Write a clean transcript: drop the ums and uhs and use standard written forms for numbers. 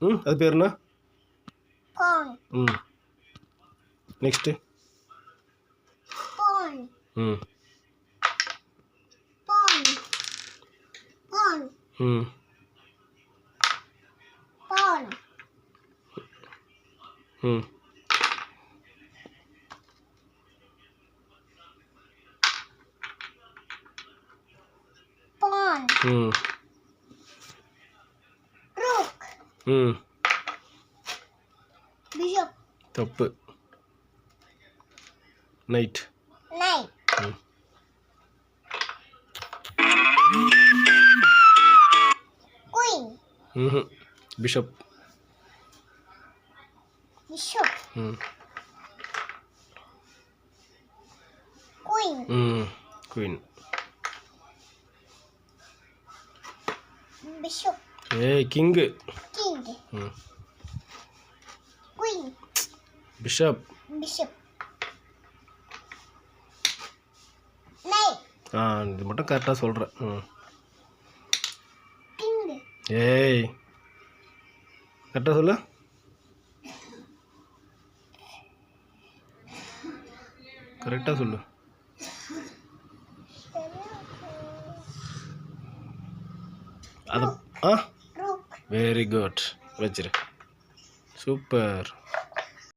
ம் அது பேர் என்ன? Pawn. ம் நெக்ஸ்ட்டு. Pawn. ம் Pawn. Pawn. ம் Pawn. ம் Pawn. ம் Rook. ம் Bishop. தப்பு. நைட். Knight. ம் Queen. ம் பிஷப். Bishop. ம் Queen. ம் குயின். Bishop. ஏய் கிங்கு. King. ம் Queen. பிஷப். Bishop. Knight. இது மட்டும் கரெக்டாக சொல்கிறேன். ம் King. ஏய் கரெக்டாக சொல்லு. கரெக்டாக சொல்லு. அது Rook. Very good. வச்சிரு. சூப்பர்.